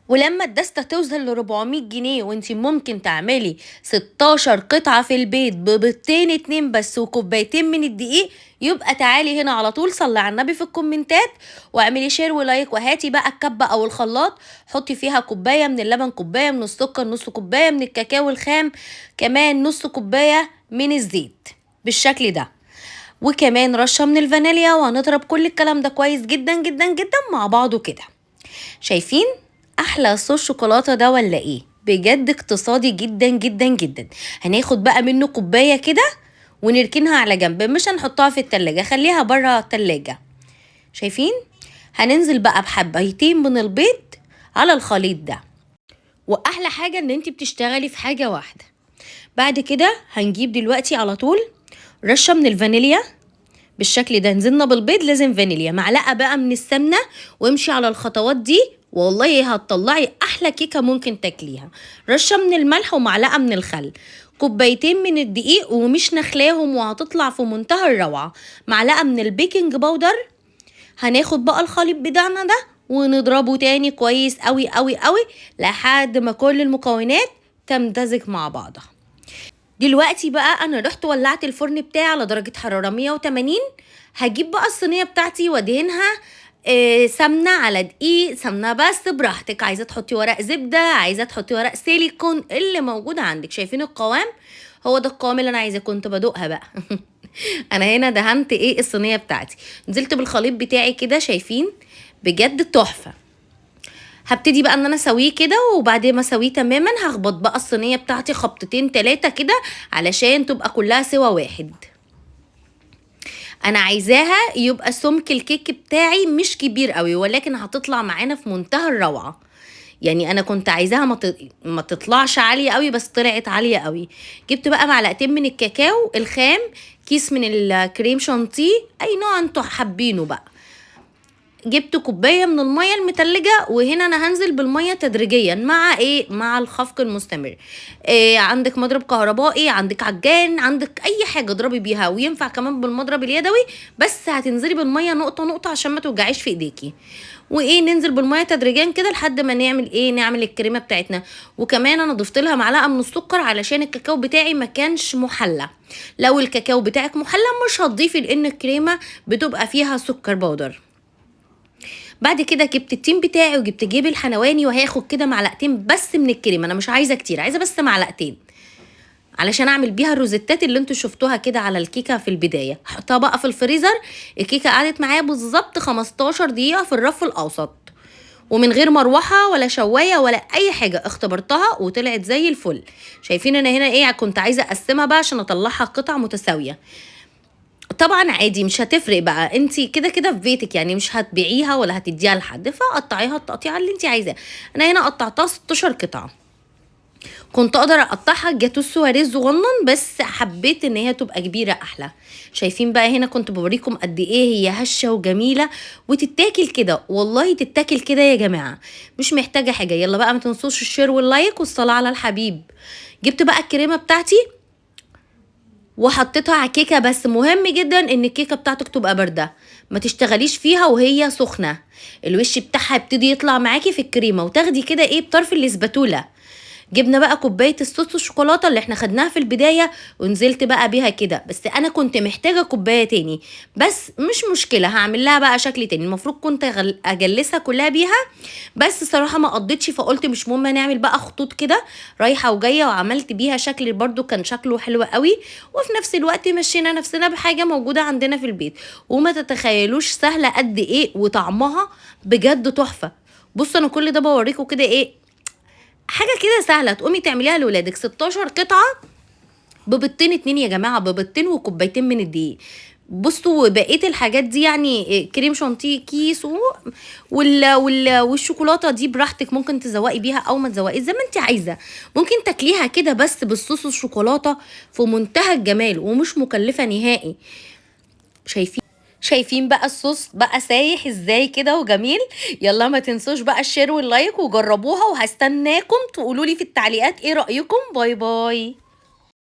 ولما الدستة توصل ل400 جنيه وانتي ممكن تعملي 16 قطعة في البيت ببيضتين اتنين بس وكوبايتين من الدقيق، يبقى تعالي هنا على طول صلي على النبي في الكومنتات واعملي شير ولايك، وهاتي بقى الكبة او الخلاط، حطي فيها كوباية من اللبن، كوباية من السكر، نص كوباية من الكاكاو الخام، كمان نص كوباية من الزيت بالشكل ده، وكمان رشة من الفانيليا، وهنضرب كل الكلام ده كويس جدا جدا جدا مع بعضه كده. شايفين احلى صوص شوكولاته ده ولا ايه؟ بجد اقتصادي جدا جدا جدا. هناخد بقى منه كوبايه كده ونركنها على جنب، مش هنحطها في التلاجة، خليها بره التلاجة. شايفين؟ هننزل بقى بحبايتين من البيض على الخليط ده، واحلى حاجه ان انت بتشتغلي في حاجه واحده. بعد كده هنجيب دلوقتي على طول رشه من الفانيليا بالشكل ده، نزلنا بالبيض لازم فانيليا، معلقه بقى من السمنه، وامشي على الخطوات دي والله هتطلعي احلى كيكه ممكن تاكليها. رشه من الملح ومعلقه من الخل، كوبايتين من الدقيق ومش نخلاهم وهتطلع في منتهى الروعه، معلقه من البيكنج باودر. هناخد بقى الخليط بتاعنا ده ونضربه تاني كويس قوي قوي قوي لحد ما كل المكونات تمتزج مع بعضها. دلوقتي بقى انا رحت ولعت الفرن بتاعي على درجة حرارة 180. هجيب بقى الصينية بتاعتي وادهنها سمنة على دقيق، سمنة بس براحتك، عايزة تحطي ورق زبدة، عايزة تحطي ورق سيليكون، اللي موجود عندك. شايفين القوام؟ هو ده القوام اللي انا عايزاه، كنت بدوقها بقى. انا هنا دهنت الصينية بتاعتي، نزلت بالخليط بتاعي كده، شايفين؟ بجد تحفة. هبتدي بقى ان انا اسويه كده، وبعد ما اسويه تماما هخبط بقى الصينيه بتاعتي خبطتين تلاتة كده علشان تبقى كلها سوا واحد. انا عايزاها يبقى سمك الكيك بتاعي مش كبير قوي، ولكن هتطلع معانا في منتهى الروعه. يعني انا كنت عايزاها ما تطلعش عاليه قوي، بس طلعت عاليه قوي. جبت بقى معلقتين من الكاكاو الخام، كيس من الكريم شانتيه، اي نوع انتوا حابينه بقى. جبت كوبايه من الميه المتلجه، وهنا انا هنزل بالميه تدريجيا مع الخفق المستمر. عندك مضرب كهربائي، عندك عجان، عندك اي حاجه اضربي بيها، وينفع كمان بالمضرب اليدوي، بس هتنزلي بالميه نقطه نقطه عشان ما توجعيش في ايديكي. ننزل بالميه تدريجيا كده لحد ما نعمل الكريمه بتاعتنا. وكمان انا ضفت لها معلقه من السكر علشان الكاكاو بتاعي ما كانش محلى. لو الكاكاو بتاعك محلى مش هتضيفي، لان الكريمه بتبقى فيها سكر بودر. بعد كده جبت التيم بتاعي وجبت جيب الحلواني، وهاخد كده معلقتين بس من الكريمه، انا مش عايزه كتير، عايزه بس معلقتين علشان اعمل بيها الروزيتات اللي انتوا شفتوها كده على الكيكه في البدايه. حطها بقى في الفريزر. الكيكه قعدت معايا بالظبط 15 دقيقه في الرف الاوسط، ومن غير مروحه ولا شوايه ولا اي حاجه، اختبرتها وطلعت زي الفل. شايفين انا هنا كنت عايزه اقسمها بقى عشان اطلعها قطع متساويه. طبعا عادي مش هتفرق بقى، انت كده كده في بيتك، يعني مش هتبيعيها ولا هتديها لحد، فقطعيها التقطيعه اللي انت عايزاه. انا هنا قطعتها 16 قطعه. كنت اقدر اقطعها جاتو سواريه صغنن، بس حبيت ان هي تبقى كبيره احلى. شايفين بقى هنا كنت بوريكم قد ايه هي هشه وجميله، وتتاكل كده، والله تتاكل كده يا جماعه، مش محتاجه حاجه. يلا بقى ما تنسوش الشير واللايك والصلاه على الحبيب. جبت بقى الكريمه بتاعتي وحطيتها على الكيكه، بس مهم جدا ان الكيكه بتاعتك تبقى بارده، ما تشتغليش فيها وهي سخنه، الوش بتاعها يبتدي يطلع معاكي في الكريمه، وتاخدي كده بطرف الاسباتوله. جبنا بقى كوبايه الصوص الشوكولاته اللي احنا خدناها في البدايه، ونزلت بقى بيها كده، بس انا كنت محتاجه كوبايه تاني، بس مش مشكله، هعمل لها بقى شكل تاني. المفروض كنت اجلسها كلها بيها، بس صراحه ما قضيتش، فقلت مش مهم، نعمل بقى خطوط كده رايحه وجايه، وعملت بيها شكل برضو كان شكله حلو قوي، وفي نفس الوقت مشينا نفسنا بحاجه موجوده عندنا في البيت. وما تتخيلوش سهله قد ايه، وطعمها بجد تحفه. بصوا انا كل ده بوريكم كده حاجه كده سهله تقومي تعمليها لاولادك. 16 قطعه ببيضتين اتنين يا جماعه، ببيضتين وكوبايتين من الدقيق. بصوا بقيه الحاجات دي يعني كريم شانتيه كيس والشوكولاته دي براحتك، ممكن تزوقي بيها او ما تزوقيش زي ما انت عايزه. ممكن تاكليها كده بس بالصوص الشوكولاته، في منتهى الجمال ومش مكلفه نهائي. شايفين بقى الصوص بقى سايح ازاي كده وجميل. يلا ما تنسوش بقى الشير واللايك وجربوها، وهستناكم تقولولي في التعليقات ايه رأيكم. باي باي.